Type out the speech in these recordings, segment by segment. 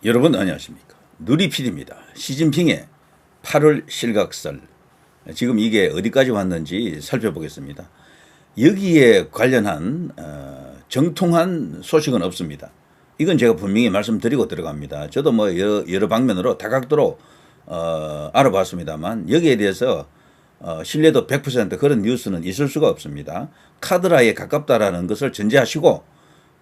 여러분 안녕하십니까. 누리PD입니다. 시진핑의 8월 실각설, 지금 이게 어디까지 왔는지 살펴보겠습니다. 여기에 관련한 정통한 소식은 없습니다. 이건 제가 분명히 말씀드리고 들어갑니다. 저도 뭐 여러 방면으로 다각도로 알아봤습니다만 여기에 대해서 신뢰도 100% 그런 뉴스는 있을 수가 없습니다. 카드라에 가깝다라는 것을 전제하시고,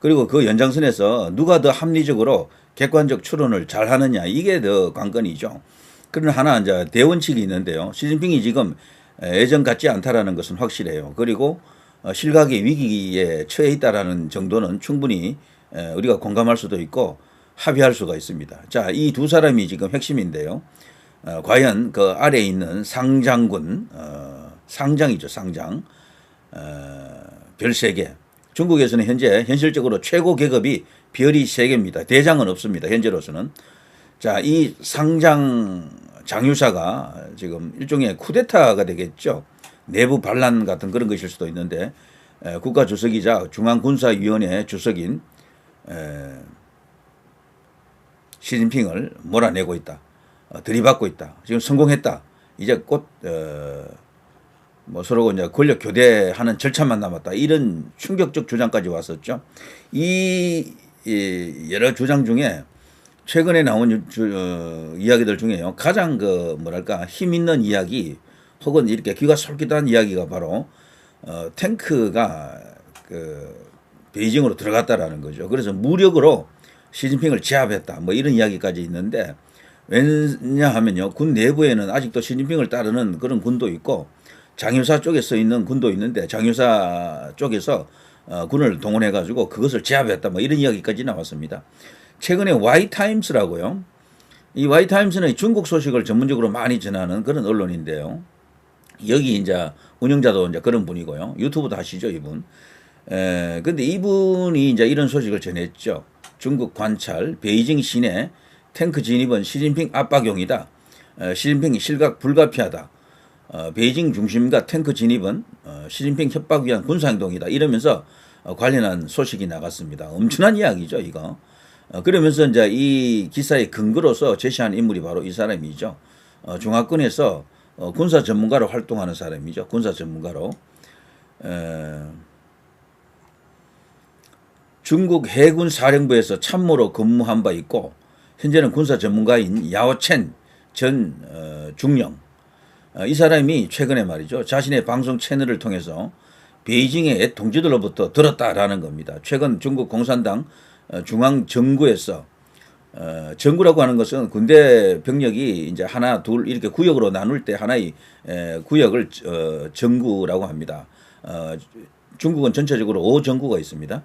그리고 그 연장선에서 누가 더 합리적으로 객관적 추론을 잘 하느냐, 이게 더 관건이죠. 그런 하나 이제 대원칙이 있는데요. 시진핑이 지금 예전 같지 않다라는 것은 확실해요. 그리고 실각의 위기에 처해 있다라는 정도는 충분히 우리가 공감할 수도 있고 합의할 수가 있습니다. 자, 이 두 사람이 지금 핵심인데요. 과연 그 아래에 있는 상장군, 상장이죠, 상장, 별 3개. 중국에서는 현실적으로 최고 계급이 별이 3개입니다. 대장은 없습니다. 현재로서는. 자, 이 상장 장유사가 지금 일종의 쿠데타가 되겠죠. 내부 반란 같은 그런 것일 수도 있는데, 국가주석이자 중앙군사위원회 주석인 시진핑을 몰아내고 있다. 들이받고 있다. 지금 성공했다. 이제 곧 뭐 서로 이제 권력 교대하는 절차만 남았다. 이런 충격적 주장까지 왔었죠. 이 여러 주장 중에 최근에 나온 이야기들 중에요. 가장 뭐랄까 힘 있는 이야기, 혹은 이렇게 귀가 솔깃한 이야기가 바로 탱크가 베이징으로 들어갔다라는 거죠. 그래서 무력으로 시진핑을 제압했다. 뭐 이런 이야기까지 있는데, 왜냐하면요, 군 내부에는 아직도 시진핑을 따르는 그런 군도 있고 장유사 쪽에 써 있는 군도 있는데, 장유사 쪽에서 군을 동원해 가지고 그것을 제압했다, 뭐 이런 이야기까지 나왔습니다. 최근에 와이타임스라고요. 이 와이타임스는 중국 소식을 전문적으로 많이 전하는 그런 언론인데요. 여기 이제 운영자도 이제 그런 분이고요. 유튜브도 하시죠, 이분. 근데 이분이 이제 이런 소식을 전했죠. 중국 관찰, 베이징 시내 탱크 진입은 시진핑 압박용이다. 시진핑이 실각 불가피하다. 베이징 중심과 탱크 진입은 시진핑 협박 위한 군사행동이다. 이러면서 관련한 소식이 나갔습니다. 엄청난 이야기죠, 이거. 그러면서 이제 이 기사의 근거로서 제시한 인물이 바로 이 사람이죠. 중화권에서 군사 전문가로 활동하는 사람이죠. 군사 전문가로. 중국 해군 사령부에서 참모로 근무한 바 있고, 현재는 군사 전문가인 야오첸 전 중령. 이 사람이 최근에 말이죠, 자신의 방송 채널을 통해서 베이징의 동지들로부터 들었다라는 겁니다. 최근 중국 공산당 중앙정구에서, 정구라고 하는 것은 군대 병력이 이제 하나, 둘 이렇게 구역으로 나눌 때 하나의 구역을 정구라고 합니다. 중국은 전체적으로 5정구가 있습니다.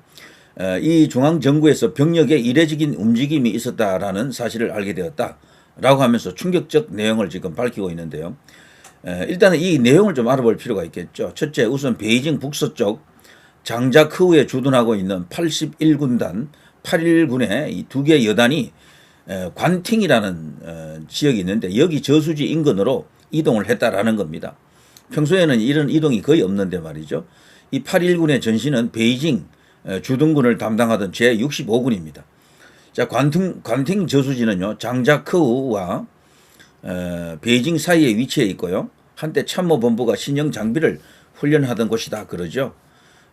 이 중앙정구에서 병력의 이례적인 움직임이 있었다라는 사실을 알게 되었다라고 하면서 충격적 내용을 지금 밝히고 있는데요. 일단은 이 내용을 좀 알아볼 필요가 있겠죠. 첫째, 우선 베이징 북서쪽 장자크우에 주둔하고 있는 81군단 8.1군의 이 2개 여단이 관팅이라는 지역이 있는데, 여기 저수지 인근으로 이동을 했다라는 겁니다. 평소에는 이런 이동이 거의 없는데 말이죠. 이 8.1군의 전신은 베이징 주둔군을 담당하던 제65군입니다. 자, 관팅 저수지는요, 장자크우와 베이징 사이에 위치해 있고요. 한때 참모본부가 신형 장비를 훈련하던 곳이다 그러죠.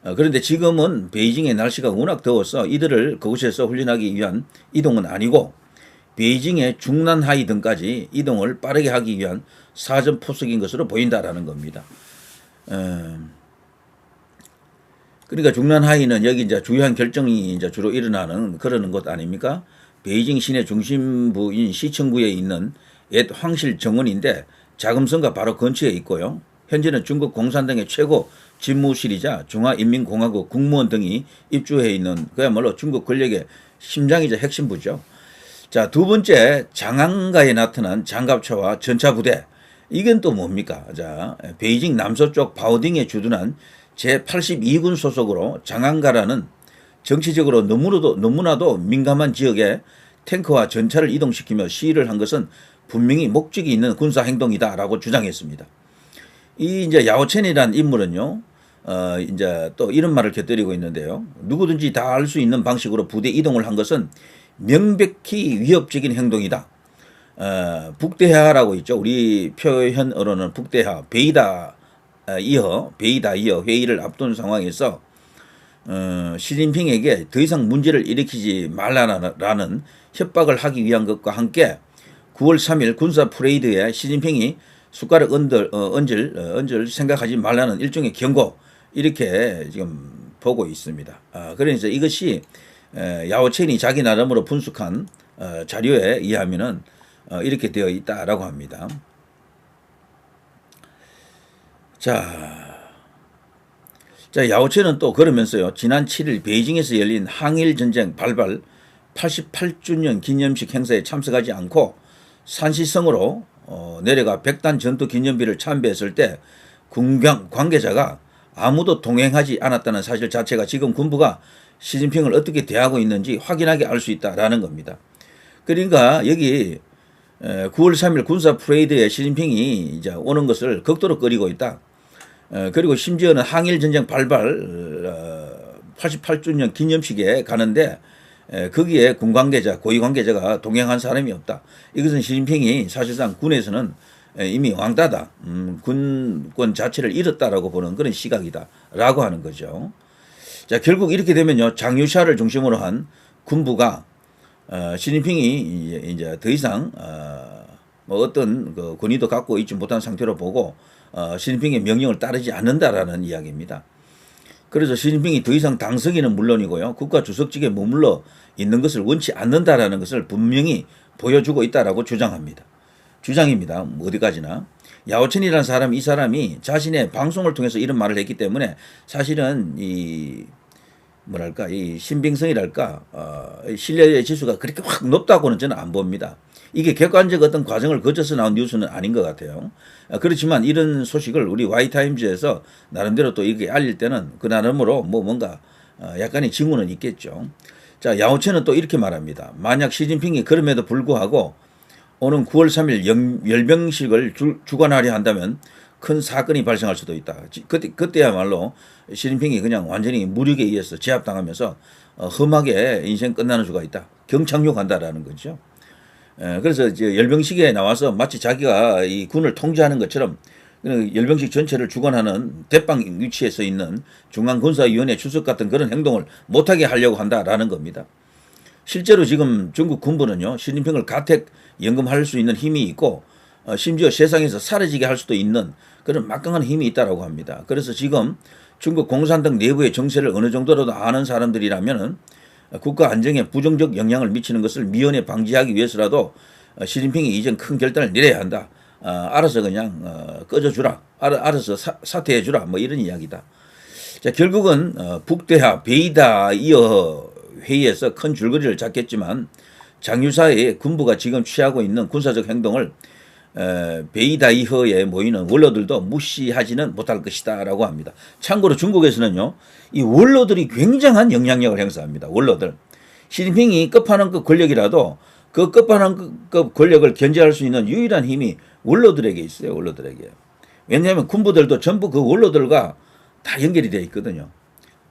그런데 지금은 베이징의 날씨가 워낙 더워서 이들을 그곳에서 훈련하기 위한 이동은 아니고, 베이징의 중난하이 등까지 이동을 빠르게 하기 위한 사전 포석인 것으로 보인다라는 겁니다. 그러니까 중난하이는 여기 이제 주요한 결정이 이제 주로 일어나는 그러는 곳 아닙니까? 베이징 시내 중심부인 시청구에 있는 옛 황실 정원인데, 자금성가 바로 근처에 있고요. 현재는 중국 공산당의 최고 집무실이자 중화인민공화국 국무원 등이 입주해 있는 그야말로 중국 권력의 심장이자 핵심부죠. 자, 두 번째, 장안가에 나타난 장갑차와 전차부대. 이건 또 뭡니까? 자, 베이징 남서쪽 바오딩에 주둔한 제82군 소속으로 장안가라는 정치적으로 너무나도 민감한 지역에 탱크와 전차를 이동시키며 시위를 한 것은 분명히 목적이 있는 군사 행동이다라고 주장했습니다. 이 이제 야오첸이라는 인물은요, 이제 또 이런 말을 곁들이고 있는데요. 누구든지 다 알 수 있는 방식으로 부대 이동을 한 것은 명백히 위협적인 행동이다. 북대하라고 있죠. 우리 표현으로는 북대하, 베이다 이어 회의를 앞둔 상황에서 시진핑에게 더 이상 문제를 일으키지 말라라는 협박을 하기 위한 것과 함께 9월 3일 군사 프레이드에 시진핑이 숟가락 얹을 생각하지 말라는 일종의 경고, 이렇게 지금 보고 있습니다. 그래서 이것이 야오첸이 자기 나름으로 분석한 자료에 의하면은 이렇게 되어 있다라고 합니다. 자, 야오첸은 또 그러면서요, 지난 7일 베이징에서 열린 항일 전쟁 발발 88주년 기념식 행사에 참석하지 않고 산시성으로 내려가 백단 전투 기념비를 참배했을 때 군경 관계자가 아무도 동행하지 않았다는 사실 자체가 지금 군부가 시진핑을 어떻게 대하고 있는지 확인하게 알 수 있다라는 겁니다. 그러니까 여기 9월 3일 군사 프레이드에 시진핑이 이제 오는 것을 극도로 꺼리고 있다. 그리고 심지어는 항일 전쟁 발발 88주년 기념식에 가는데 거기에 군 관계자, 고위 관계자가 동행한 사람이 없다. 이것은 시진핑이 사실상 군에서는 이미 왕따다, 군권 자체를 잃었다라고 보는 그런 시각이다라고 하는 거죠. 자, 결국 이렇게 되면요, 장유샤를 중심으로 한 군부가 시진핑이 이제 더 이상 뭐 어떤 그 권위도 갖고 있지 못한 상태로 보고 시진핑의 명령을 따르지 않는다라는 이야기입니다. 그래서 시진핑이 더 이상 당선인은 물론이고요, 국가 주석직에 머물러 있는 것을 원치 않는다라는 것을 분명히 보여주고 있다라고 주장합니다. 주장입니다. 어디까지나. 야오첸이라는 사람, 이 사람이 자신의 방송을 통해서 이런 말을 했기 때문에 사실은 이 신빙성이랄까, 신뢰의 지수가 그렇게 확 높다고는 저는 안 봅니다. 이게 객관적 어떤 과정을 거쳐서 나온 뉴스는 아닌 것 같아요. 그렇지만 이런 소식을 우리 Y타임즈에서 나름대로 또 이렇게 알릴 때는 그 나름으로 뭔가 약간의 징후는 있겠죠. 자, 야오첸은 또 이렇게 말합니다. 만약 시진핑이 그럼에도 불구하고 오는 9월 3일 열병식을 주관하려 한다면 큰 사건이 발생할 수도 있다. 그때야말로 시진핑이 그냥 완전히 무력에 의해서 제압당하면서 험하게 인생 끝나는 수가 있다. 경착륙한다라는 거죠. 그래서 이제 열병식에 나와서 마치 자기가 이 군을 통제하는 것처럼 열병식 전체를 주관하는 대빵 위치에 있는 중앙군사위원회 주석 같은 그런 행동을 못하게 하려고 한다라는 겁니다. 실제로 지금 중국 군부는요, 시진핑을 가택 연금할 수 있는 힘이 있고 심지어 세상에서 사라지게 할 수도 있는 그런 막강한 힘이 있다라고 합니다. 그래서 지금 중국 공산당 내부의 정세를 어느 정도라도 아는 사람들이라면은 국가 안정에 부정적 영향을 미치는 것을 미연에 방지하기 위해서라도 시진핑이 이젠 큰 결단을 내려야 한다. 알아서 그냥 꺼져주라. 알아서 사퇴해주라. 뭐 이런 이야기다. 자, 결국은 북대하 베이다 이어 회의에서 큰 줄거리를 잡겠지만 장유사의 군부가 지금 취하고 있는 군사적 행동을 베이다이허에 모이는 원로들도 무시하지는 못할 것이다 라고 합니다. 참고로 중국에서는요, 이 원로들이 굉장한 영향력을 행사합니다. 원로들. 시진핑이 끝판왕급 권력이라도 그 끝판왕급 권력을 견제할 수 있는 유일한 힘이 원로들에게 있어요. 원로들에게. 왜냐하면 군부들도 전부 그 원로들과 다 연결이 되어 있거든요.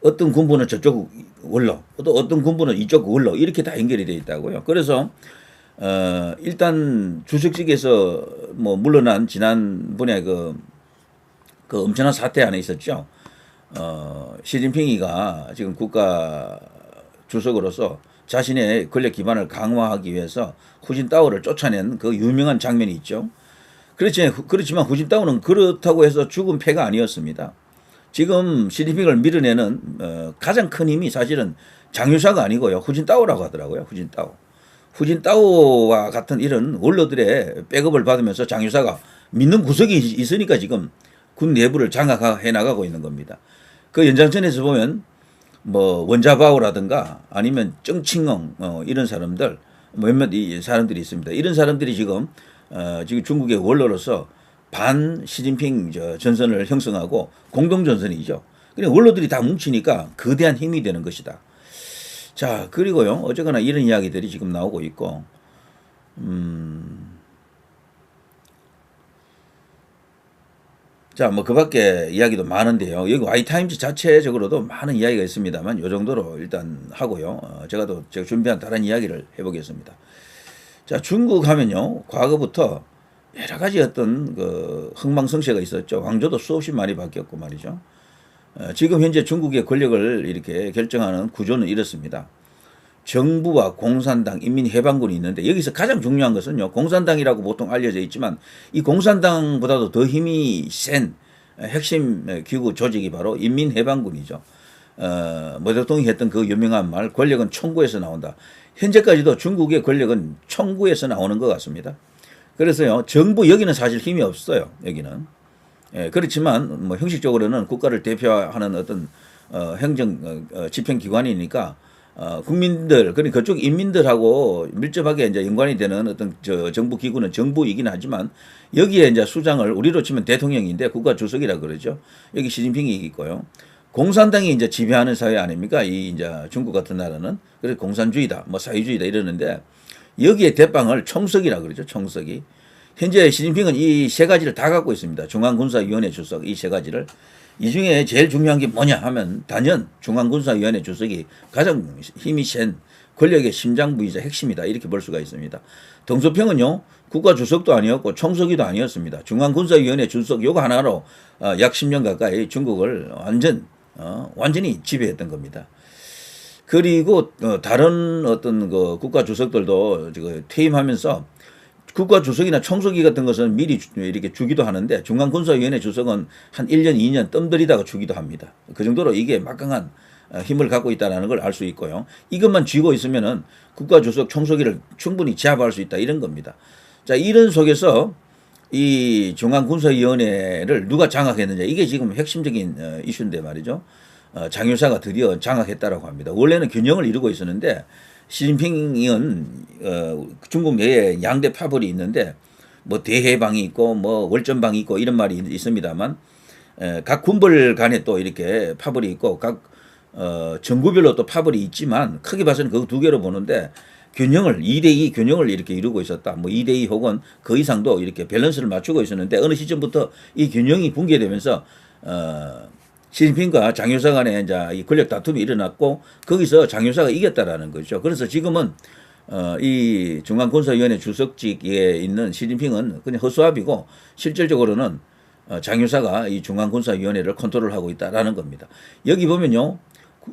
어떤 군부는 저쪽 원로, 또 어떤 군부는 이쪽 원로, 이렇게 다 연결이 되어 있다고요. 그래서 일단 주석직에서 물러난 지난번에 그 엄청난 사태 안에 있었죠. 시진핑이가 지금 국가 주석으로서 자신의 권력 기반을 강화하기 위해서 후진타오를 쫓아낸 그 유명한 장면이 있죠. 그렇지만 후진타오는 그렇다고 해서 죽은 패가 아니었습니다. 지금 시진핑을 밀어내는 가장 큰 힘이 사실은 장유사가 아니고요, 후진타오라고 하더라고요. 후진타오와 같은 이런 원로들의 백업을 받으면서 장유사가 믿는 구석이 있으니까 지금 군 내부를 장악해 나가고 있는 겁니다. 그 연장선에서 보면 원자바오라든가 아니면 정칭엉 이런 사람들, 몇몇 사람들이 있습니다. 이런 사람들이 지금 중국의 원로로서 반 시진핑 전선을 형성하고 공동 전선이죠. 그러니까 원로들이 다 뭉치니까 거대한 힘이 되는 것이다. 자, 그리고요, 어쨌거나 이런 이야기들이 지금 나오고 있고, 자, 뭐 그 밖에 이야기도 많은데요. 여기 와이타임즈 자체적으로도 많은 이야기가 있습니다만 요 정도로 일단 하고요. 제가 준비한 다른 이야기를 해보겠습니다. 자, 중국 하면요, 과거부터 여러 가지 어떤 그 흥망성쇠가 있었죠. 왕조도 수없이 많이 바뀌었고 말이죠. 지금 현재 중국의 권력을 이렇게 결정하는 구조는 이렇습니다. 정부와 공산당, 인민해방군이 있는데 여기서 가장 중요한 것은요, 공산당이라고 보통 알려져 있지만 이 공산당보다도 더 힘이 센 핵심 기구 조직이 바로 인민해방군이죠. 모 대통령이 했던 그 유명한 말, 권력은 청구에서 나온다. 현재까지도 중국의 권력은 청구에서 나오는 것 같습니다. 그래서요, 정부 여기는 사실 힘이 없어요. 여기는. 그렇지만 뭐 형식적으로는 국가를 대표하는 어떤 행정 집행기관이니까 국민들, 그러니까 그쪽 인민들하고 밀접하게 이제 연관이 되는 어떤 정부 기구는 정부이긴 하지만 여기에 이제 수장을 우리로 치면 대통령인데 국가 주석이라 그러죠. 여기 시진핑이 있고요. 공산당이 이제 지배하는 사회 아닙니까? 이 이제 중국 같은 나라는. 그래서 공산주의다, 뭐 사회주의다 이러는데 여기에 대빵을 총석이라 그러죠. 총석이. 현재 시진핑은 이 세 가지를 다 갖고 있습니다. 중앙군사위원회 주석 이 세 가지를. 이 중에 제일 중요한 게 뭐냐 하면 단연 중앙군사위원회 주석이 가장 힘이 센 권력의 심장부이자 핵심이다 이렇게 볼 수가 있습니다. 덩소평은요, 국가주석도 아니었고 총석이도 아니었습니다. 중앙군사위원회 주석 요거 하나로 약 10년 가까이 중국을 완전히 지배했던 겁니다. 그리고 다른 어떤 그 국가주석들도 퇴임하면서 국가주석이나 총석이 같은 것은 미리 이렇게 주기도 하는데 중앙군사위원회 주석은 한 1년, 2년 뜸들이다가 주기도 합니다. 그 정도로 이게 막강한 힘을 갖고 있다는 걸 알 수 있고요. 이것만 쥐고 있으면은 국가주석, 총석이를 충분히 제압할 수 있다 이런 겁니다. 자, 이런 속에서 이 중앙군사위원회를 누가 장악했느냐 이게 지금 핵심적인 이슈인데 말이죠. 장유사가 드디어 장악했다라고 합니다. 원래는 균형을 이루고 있었는데 시진핑은 중국 내에 양대 파벌이 있는데 뭐 대해방이 있고 뭐 월전방이 있고 이런 말이 있습니다만 각 군벌 간에 또 이렇게 파벌이 있고 각 정부별로 또 파벌이 있지만 크게 봐서는 그 두 개로 보는데 균형을 2대2 균형을 이렇게 이루고 있었다. 뭐 2대2 혹은 그 이상도 이렇게 밸런스를 맞추고 있었는데 어느 시점부터 이 균형이 붕괴되면서 시진핑과 장유사 간에 이제 이 권력 다툼이 일어났고 거기서 장유사가 이겼다라는 거죠. 그래서 지금은 이 중앙군사위원회 주석직에 있는 시진핑은 그냥 허수아비고 실질적으로는 장유사가 이 중앙군사위원회를 컨트롤하고 있다라는 겁니다. 여기 보면요.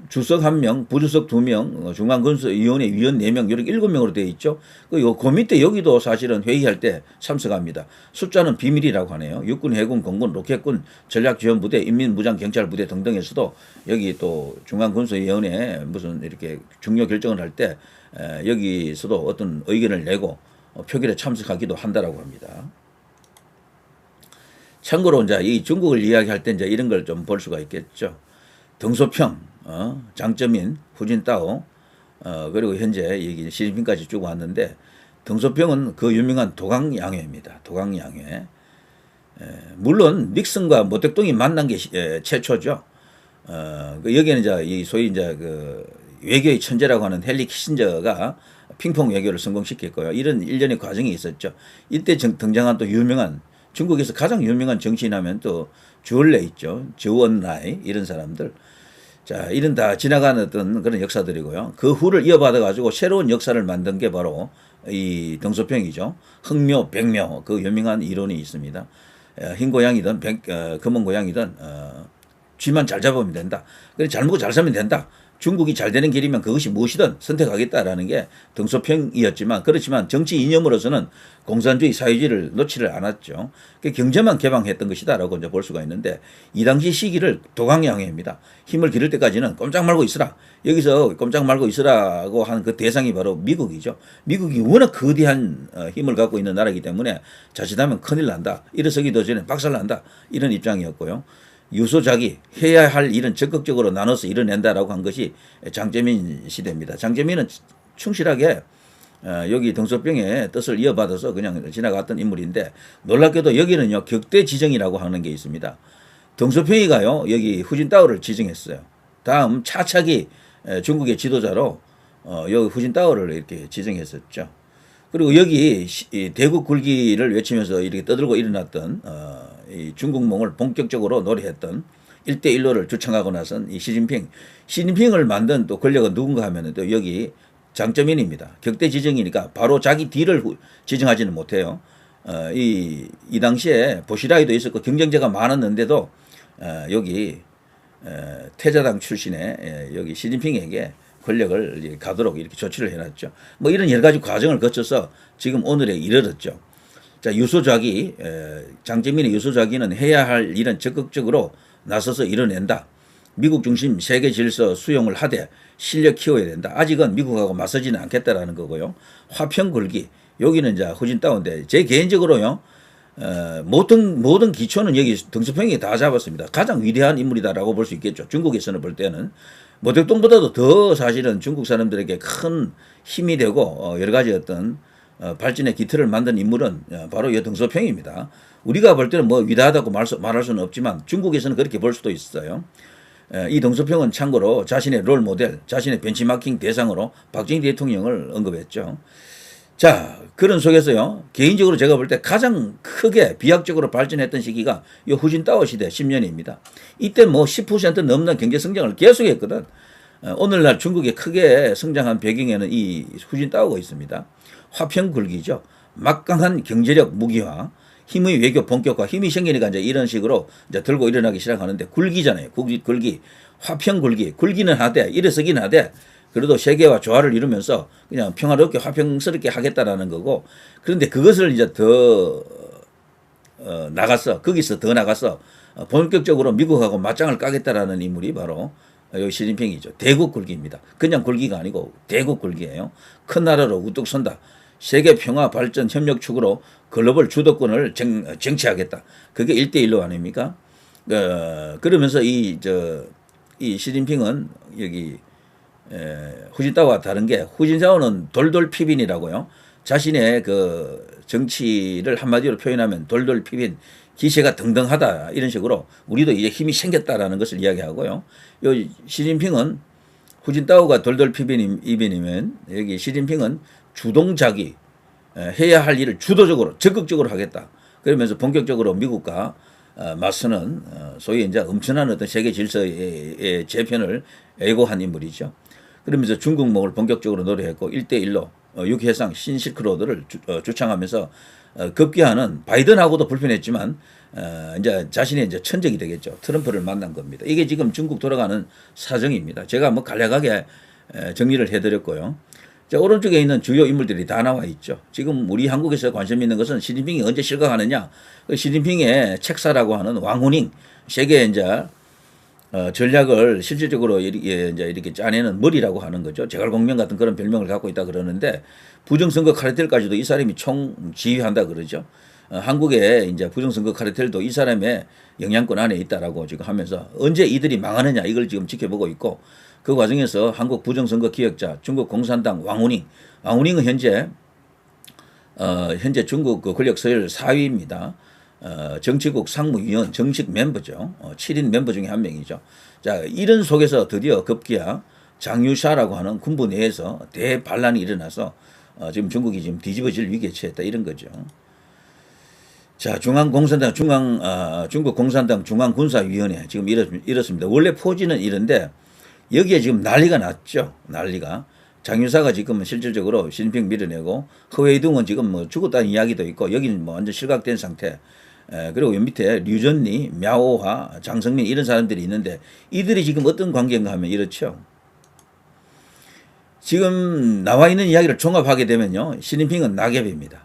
주석 1명, 부주석 2명, 중앙군사위원회 위원 4명, 이렇게 7명으로 되어 있죠. 그 밑에 여기도 사실은 회의할 때 참석합니다. 숫자는 비밀이라고 하네요. 육군, 해군, 공군, 로켓군, 전략지원부대, 인민무장경찰부대 등등에서도 여기 또 중앙군사위원회 무슨 이렇게 중요 결정을 할 때 여기서도 어떤 의견을 내고 표결에 참석하기도 한다라고 합니다. 참고로 이제 이 중국을 이야기할 때 이제 이런 걸 좀 볼 수가 있겠죠. 덩소평, 장쩌민, 후진따오, 그리고 현재 여기 시진핑까지 쭉 왔는데 덩소평은 그 유명한 도강양회입니다. 도강양회. 물론 닉슨과 모택동이 만난 게 최초죠. 여기는 이제 이 소위 이제 그 외교의 천재라고 하는 헨리 키신저가 핑퐁 외교를 성공시켰고요. 이런 일련의 과정이 있었죠. 이때 등장한 또 유명한 중국에서 가장 유명한 정치인하면 또 주얼레 있죠. 저원라이 이런 사람들. 자, 이런 다 지나간 어떤 그런 역사들이고요. 그 후를 이어받아 가지고 새로운 역사를 만든 게 바로 이 덩소평이죠. 흑묘, 백묘 그 유명한 이론이 있습니다. 흰 고양이든 검은 고양이든 쥐만 잘 잡으면 된다. 그래 잘 먹고 잘 살면 된다. 중국이 잘 되는 길이면 그것이 무엇이든 선택하겠다라는 게 덩소평이었지만 그렇지만 정치 이념으로서는 공산주의 사회주의를 놓지를 않았죠. 경제만 개방했던 것이다라고 이제 볼 수가 있는데 이 당시 시기를 도강양회입니다. 힘을 기를 때까지는 꼼짝 말고 있으라. 여기서 꼼짝 말고 있으라고 한 그 대상이 바로 미국이죠. 미국이 워낙 거대한 힘을 갖고 있는 나라이기 때문에 자칫하면 큰일 난다. 일어서기도 전에 박살난다. 이런 입장이었고요. 유소작이 해야 할 일은 적극적으로 나눠서 이뤄낸다라고 한 것이 장쩌민 시대입니다. 장쩌민은 충실하게 여기 덩소평의 뜻을 이어받아서 그냥 지나갔던 인물인데 놀랍게도 여기는요 격대 지정이라고 하는 게 있습니다. 덩소평이가요 여기 후진따오를 지정했어요. 다음 차차기 중국의 지도자로 여기 후진따오를 이렇게 지정했었죠. 그리고 여기 이 대국 굴기를 외치면서 이렇게 떠들고 일어났던 이 중국몽을 본격적으로 노래했던 1대1로를 주창하고 나선 이 시진핑을 만든 또 권력은 누군가 하면은 또 여기 장점인입니다. 격대 지정이니까 바로 자기 뒤를 지정하지는 못해요. 이 당시에 보시라이도 있었고 경쟁자가 많았는데도 여기 태자당 출신의 여기 시진핑에게 권력을 가도록 이렇게 조치를 해놨죠. 뭐 이런 여러 가지 과정을 거쳐서 지금 오늘에 이르렀죠. 자, 유소좌기, 장재민의 유소좌기는 해야 할 일은 적극적으로 나서서 이뤄낸다. 미국 중심 세계 질서 수용을 하되 실력 키워야 된다. 아직은 미국하고 맞서지는 않겠다라는 거고요. 화평 걸기. 여기는 이제 후진타오인데 제 개인적으로요. 모든 기초는 여기 덩스평이 다 잡았습니다. 가장 위대한 인물이다라고 볼 수 있겠죠. 중국에서는 볼 때는 모택동보다도 더 사실은 중국 사람들에게 큰 힘이 되고 여러 가지 어떤 발전의 기틀을 만든 인물은 바로 이 덩소평입니다. 우리가 볼 때는 뭐 위대하다고 말할 수는 없지만 중국에서는 그렇게 볼 수도 있어요. 이 덩소평은 참고로 자신의 롤 모델, 자신의 벤치마킹 대상으로 박정희 대통령을 언급했죠. 자, 그런 속에서요, 개인적으로 제가 볼 때 가장 크게 비약적으로 발전했던 시기가 이 후진타오 시대 10년입니다. 이때 뭐 10% 넘는 경제 성장을 계속했거든. 오늘날 중국이 크게 성장한 배경에는 이 후진타오가 있습니다. 화평 굴기죠. 막강한 경제력 무기화, 힘의 외교 본격화, 힘이 생기니까 이제 이런 식으로 이제 들고 일어나기 시작하는데 굴기잖아요. 굴기, 화평 굴기, 굴기는 하되 일어서긴 하되 그래도 세계와 조화를 이루면서 그냥 평화롭게 화평스럽게 하겠다라는 거고, 그런데 그것을 이제 더 나가서 거기서 더 나가서 본격적으로 미국하고 맞짱을 까겠다라는 인물이 바로 여기 시진핑이죠. 대국 굴기입니다. 그냥 굴기가 아니고 대국 굴기예요. 큰 나라로 우뚝 선다. 세계 평화 발전 협력 축으로 글로벌 주도권을 쟁취하겠다. 그게 1대1로 아닙니까? 그러면서 이 시진핑은 여기 후진타오와 다른 게, 후진타오는 돌돌 피빈이라고요. 자신의 그 정치를 한마디로 표현하면 돌돌 피빈, 기세가 등등하다 이런 식으로 우리도 이제 힘이 생겼다라는 것을 이야기하고요. 요 시진핑은 후진타오가 돌돌 피빈이면 여기 시진핑은 주동자기, 해야 할 일을 주도적으로 적극적으로 하겠다. 그러면서 본격적으로 미국과 맞서는 소위 이제 엄청난 어떤 세계 질서의 재편을 예고한 인물이죠. 그러면서 중국몽을 본격적으로 노래했고 1대1로 육해상 신실크로드를 주창하면서 급기야는 바이든하고도 불편했지만 이제 자신의 이제 천적이 되겠죠. 트럼프를 만난 겁니다. 이게 지금 중국 돌아가는 사정입니다. 제가 뭐 간략하게 정리를 해드렸고요. 자, 오른쪽에 있는 주요 인물들이 다 나와 있죠. 지금 우리 한국에서 관심 있는 것은 시진핑이 언제 실각하느냐. 시진핑의 책사라고 하는 왕후닝, 세계 이제 전략을 실질적으로 이렇게 짜내는 머리라고 하는 거죠. 제갈공명 같은 그런 별명을 갖고 있다 그러는데, 부정선거 카르텔까지도 이 사람이 총 지휘한다 그러죠. 한국의 이제 부정선거 카르텔도 이 사람의 영향권 안에 있다라고 지금 하면서 언제 이들이 망하느냐 이걸 지금 지켜보고 있고, 그 과정에서 한국 부정선거 기획자 중국 공산당 왕후닝은 현재 중국 그 권력 서열 4위입니다. 정치국 상무위원 정식 멤버죠. 7인 멤버 중에 한 명이죠. 자, 이런 속에서 드디어 급기야 장유샤라고 하는 군부 내에서 대반란이 일어나서 지금 중국이 지금 뒤집어질 위기에 처했다 이런 거죠. 자, 중국 공산당 중앙군사위원회 지금 이렇습니다. 원래 포지는 이런데 여기에 지금 난리가 났죠. 난리가. 장유사가 지금 실질적으로 시진핑 밀어내고, 허웨이둥은 지금 뭐 죽었다는 이야기도 있고, 여기는 뭐 완전 실각된 상태. 그리고 요 밑에 류전리, мя오화, 장성민 이런 사람들이 있는데, 이들이 지금 어떤 관계인가 하면 이렇죠. 지금 나와 있는 이야기를 종합하게 되면요, 시진핑은 낙엽입니다.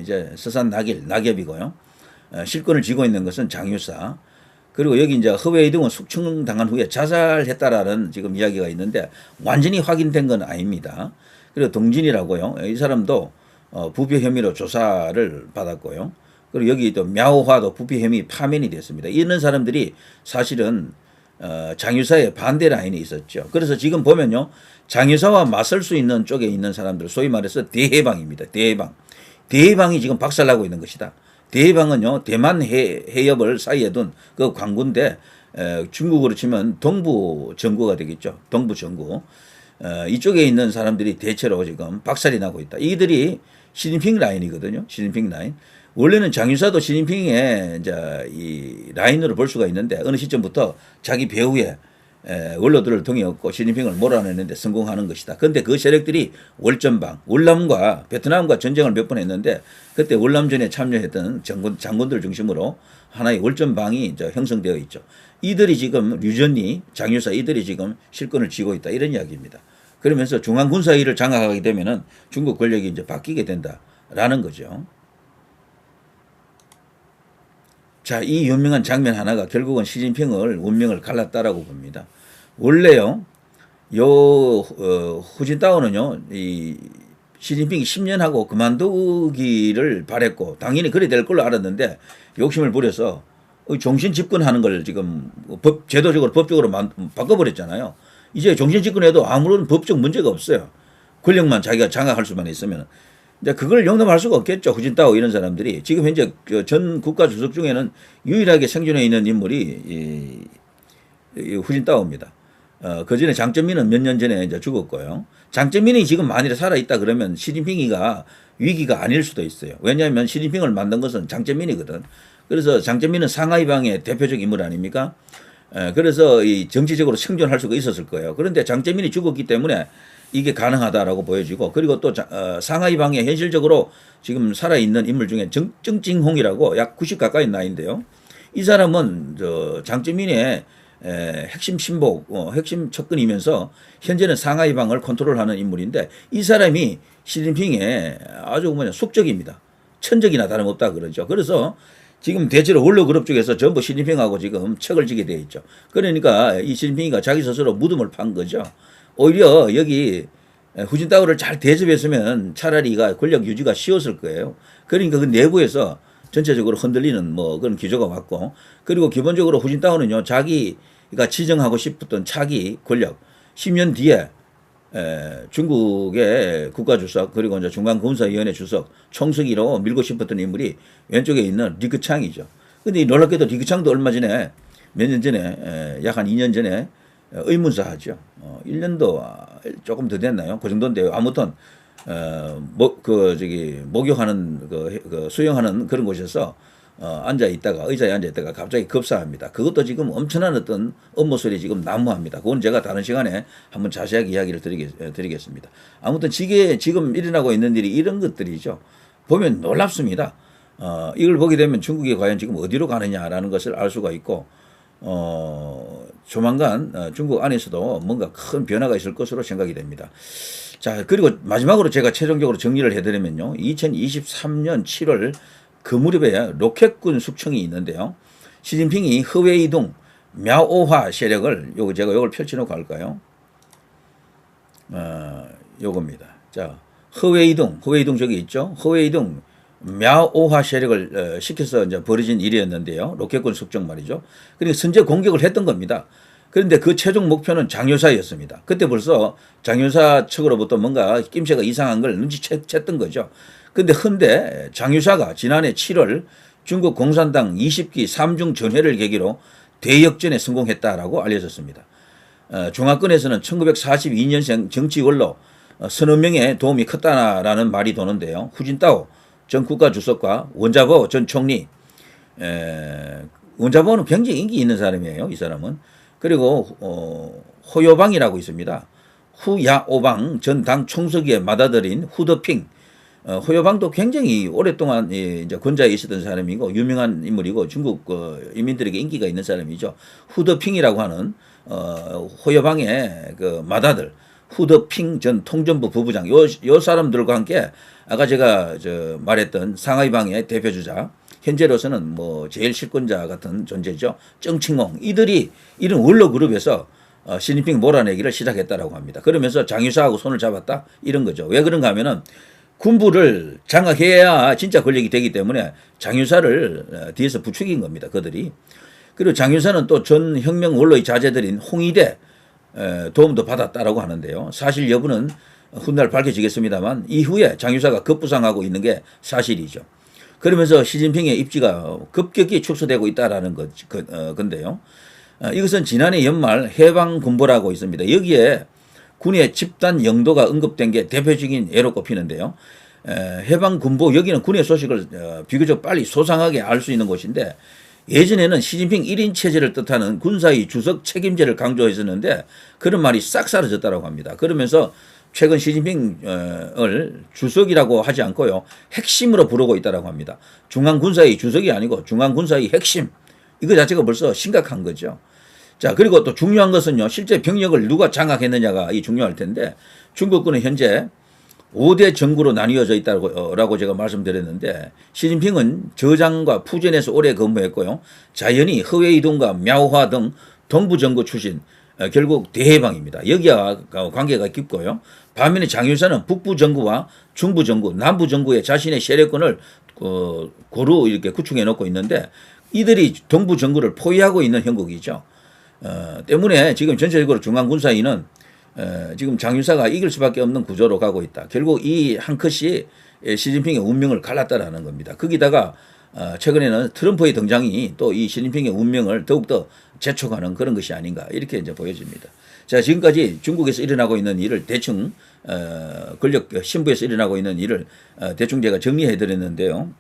이제 서산 낙엽이고요. 실권을 쥐고 있는 것은 장유사. 그리고 여기 이제 허웨이둥은 숙청당한 후에 자살했다라는 지금 이야기가 있는데 완전히 확인된 건 아닙니다. 그리고 동진이라고요. 이 사람도 부패 혐의로 조사를 받았고요. 그리고 여기 또 мя오화도 부패 혐의 파면이 됐습니다. 이런 사람들이 사실은 장유사의 반대 라인에 있었죠. 그래서 지금 보면요, 장유사와 맞설 수 있는 쪽에 있는 사람들, 소위 말해서 대해방입니다. 대해방이 지금 박살나고 있는 것이다. 대해방은요, 대만 해협을 사이에 둔 그 광구인데, 중국으로 치면 동부 정구가 되겠죠. 동부 정구. 이쪽에 있는 사람들이 대체로 지금 박살이 나고 있다. 이들이 시진핑 라인이거든요. 시진핑 라인. 원래는 장유사도 시진핑의 이제 이 라인으로 볼 수가 있는데 어느 시점부터 자기 배후에 원로들을 동의했고 시진핑을 몰아내는데 성공하는 것이다. 그런데 그 세력들이 월전방, 월남과 베트남과 전쟁을 몇 번 했는데 그때 월남전에 참여했던 장군들 중심으로 하나의 월전방이 이제 형성되어 있죠. 이들이 지금 류전리, 장유사 이들이 지금 실권을 쥐고 있다. 이런 이야기입니다. 그러면서 중앙군사위를 장악하게 되면은 중국 권력이 이제 바뀌게 된다라는 거죠. 자, 이 유명한 장면 하나가 결국은 시진핑을 운명을 갈랐다라고 봅니다. 원래요, 후진타오는요, 이 시진핑이 10년 하고 그만두기를 바랬고, 당연히 그래 될 걸로 알았는데, 욕심을 부려서 종신 집권하는 걸 지금 제도적으로, 법적으로 바꿔버렸잖아요. 이제 종신 집권해도 아무런 법적 문제가 없어요. 권력만 자기가 장악할 수만 있으면. 이제 그걸 용납할 수가 없겠죠. 후진타오 이런 사람들이. 지금 현재 전 국가 주석 중에는 유일하게 생존해 있는 인물이 이 후진타오입니다. 그 전에 장쩌민은 몇 년 전에 이제 죽었고요. 장쩌민이 지금 만일에 살아있다 그러면 시진핑이가 위기가 아닐 수도 있어요. 왜냐하면 시진핑을 만든 것은 장쩌민이거든. 그래서 장쩌민은 상하이방의 대표적 인물 아닙니까? 그래서 이 정치적으로 생존할 수가 있었을 거예요. 그런데 장쩌민이 죽었기 때문에 이게 가능하다라고 보여지고, 그리고 또 상하이방에 현실적으로 지금 살아있는 인물 중에 정징홍이라고 약 90 가까이 나이인데요. 이 사람은 장쩌민의 핵심 친복, 핵심 측근이면서 현재는 상하이방을 컨트롤하는 인물인데, 이 사람이 시진핑의 아주 숙적입니다. 천적이나 다름없다 그러죠. 그래서 지금 대체로 원로그룹 쪽에서 전부 시진핑하고 지금 척을 지게 되어 있죠. 그러니까 이 시진핑이가 자기 스스로 무덤을 판 거죠. 오히려 여기 후진타오를 잘 대접했으면 차라리 이가 권력 유지가 쉬웠을 거예요. 그러니까 그 내부에서 전체적으로 흔들리는 뭐 그런 기조가 왔고, 그리고 기본적으로 후진타오는요, 자기가 지정하고 싶었던 차기 권력 10년 뒤에 중국의 국가주석, 그리고 이제 중앙군사위원회 주석, 총서기로 밀고 싶었던 인물이 왼쪽에 있는 리크창이죠. 근데 놀랍게도 리크창도 얼마 전에, 몇 년 전에, 약 한 2년 전에 의문사 하죠. 1년도 조금 더 됐나요? 그 정도인데요. 아무튼, 목욕하는, 수영하는 그런 곳에서 의자에 앉아 있다가 갑자기 급사합니다. 그것도 지금 엄청난 어떤 업무설이 지금 난무합니다. 그건 제가 다른 시간에 한번 자세하게 이야기를 드리겠습니다. 아무튼 지금 일어나고 있는 일이 이런 것들이죠. 보면 놀랍습니다. 이걸 보게 되면 중국이 과연 지금 어디로 가느냐라는 것을 알 수가 있고, 조만간 중국 안에서도 뭔가 큰 변화가 있을 것으로 생각이 됩니다. 자, 그리고 마지막으로 제가 최종적으로 정리를 해드리면요. 2023년 7월 그 무렵에 로켓군 숙청이 있는데요. 시진핑이 허웨이둥 мя오화 세력을 제가 요걸 펼쳐놓고 할까요? 요겁니다. 자, 허웨이둥 저기 있죠. 허웨이둥 мя오화 세력을 시켜서 이제 벌어진 일이었는데요. 로켓군 숙청 말이죠. 그러니까 선제 공격을 했던 겁니다. 그런데 그 최종 목표는 장유사였습니다. 그때 벌써 장유사 측으로부터 뭔가 낌새가 이상한 걸 눈치챘던 거죠. 근데 장유사가 지난해 7월 중국 공산당 20기 3중 전회를 계기로 대역전에 성공했다라고 알려졌습니다. 중화권에서는 1942년생 정치 원로 서너 명의 도움이 컸다라는 말이 도는데요. 후진타오 전 국가주석과 원자보 전 총리, 원자보는 굉장히 인기 있는 사람이에요. 이 사람은. 그리고 호요방이라고 있습니다. 후야오방 전 당 총서기에 맏아들인 후더핑, 호요방도 굉장히 오랫동안 이제 권좌에 있었던 사람이고 유명한 인물이고 중국 인민들에게 인기가 있는 사람이죠. 후더핑이라고 하는 호요방의 그 맏아들 후더핑 전 통전부 부부장, 요 사람들과 함께 아까 제가 말했던 상하이방의 대표주자, 현재로서는 뭐 제일 실권자 같은 존재죠. 정칭홍, 이들이 이런 원로 그룹에서 시진핑 몰아내기를 시작했다라고 합니다. 그러면서 장유사하고 손을 잡았다 이런 거죠. 왜 그런가 하면은 군부를 장악해야 진짜 권력이 되기 때문에 장유사를 뒤에서 부추긴 겁니다. 그들이. 그리고 장유사는 또 전 혁명 원로의 자제들인 홍위대 도움도 받았다라고 하는데요. 사실 여부는 훗날 밝혀지겠습니다만 이후에 장유사가 급부상하고 있는 게 사실이죠. 그러면서 시진핑의 입지가 급격히 축소되고 있다라는 건데요. 이것은 지난해 연말 해방군보라고 있습니다. 여기에 군의 집단 영도가 언급된 게 대표적인 예로 꼽히는데요. 해방 군부 여기는 군의 소식을 비교적 빨리 소상하게 알 수 있는 곳인데 예전에는 시진핑 1인 체제를 뜻하는 군사의 주석 책임제를 강조했었는데 그런 말이 싹 사라졌다고 합니다. 그러면서 최근 시진핑을 주석이라고 하지 않고요. 핵심으로 부르고 있다고 합니다. 중앙군사의 주석이 아니고 중앙군사의 핵심. 이거 자체가 벌써 심각한 거죠. 자, 그리고 또 중요한 것은요. 실제 병력을 누가 장악했느냐가 중요할 텐데 중국군은 현재 5대 정구로 나뉘어져 있다고 제가 말씀드렸는데 시진핑은 저장과 푸젠에서 오래 근무했고요. 자연히 허웨이동과 мя오화 등 동부정구 출신 결국 대해방입니다. 여기와 관계가 깊고요. 반면에 장윤선은 북부정구와 중부정구, 남부정구에 자신의 세력권을 고루 이렇게 구축해 놓고 있는데 이들이 동부정구를 포위하고 있는 형국이죠. 때문에 지금 전체적으로 중앙군사위는 지금 장윤사가 이길 수밖에 없는 구조로 가고 있다. 결국 이 한 컷이 시진핑의 운명을 갈랐다라는 겁니다. 거기다가 최근에는 트럼프의 등장이 또 이 시진핑의 운명을 더욱더 재촉하는 그런 것이 아닌가 이렇게 이제 보여집니다. 자, 지금까지 중국에서 일어나고 있는 일을 대충 권력 신부에서 일어나고 있는 일을 대충 제가 정리해 드렸는데요.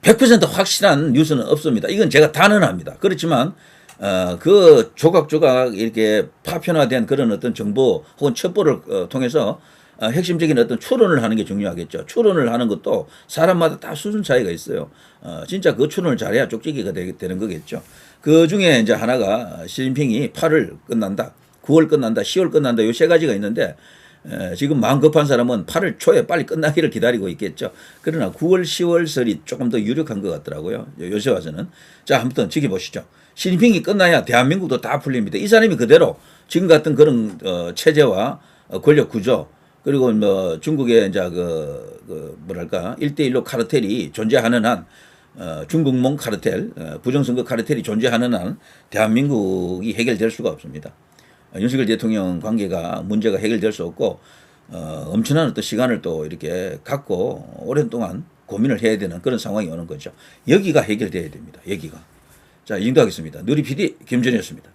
100% 확실한 뉴스는 없습니다. 이건 제가 단언합니다. 그렇지만 그 조각조각 이렇게 파편화된 그런 어떤 정보 혹은 첩보를 통해서 핵심적인 어떤 추론을 하는 게 중요하겠죠. 추론을 하는 것도 사람마다 다 수준 차이가 있어요. 진짜 그 추론을 잘해야 쪽지기가 되는 거겠죠. 그 중에 이제 하나가 시진핑이 8월 끝난다, 9월 끝난다, 10월 끝난다 이 세 가지가 있는데 지금 마음 급한 사람은 8월 초에 빨리 끝나기를 기다리고 있겠죠. 그러나 9월, 10월 설이 조금 더 유력한 것 같더라고요. 요새 와서는. 자, 아무튼 지켜보시죠. 시진핑이 끝나야 대한민국도 다 풀립니다. 이 사람이 그대로 지금 같은 그런 체제와 권력 구조 그리고 뭐 중국의 이제 뭐랄까 1대1로 카르텔이 존재하는 한 중국몽 카르텔, 부정선거 카르텔이 존재하는 한 대한민국이 해결될 수가 없습니다. 윤석열 대통령 관계가 문제가 해결될 수 없고 엄청난 어떤 시간을 또 이렇게 갖고 오랜 동안 고민을 해야 되는 그런 상황이 오는 거죠. 여기가 해결돼야 됩니다. 여기가. 자, 이 정도 하겠습니다. 누리 PD 김준이었습니다.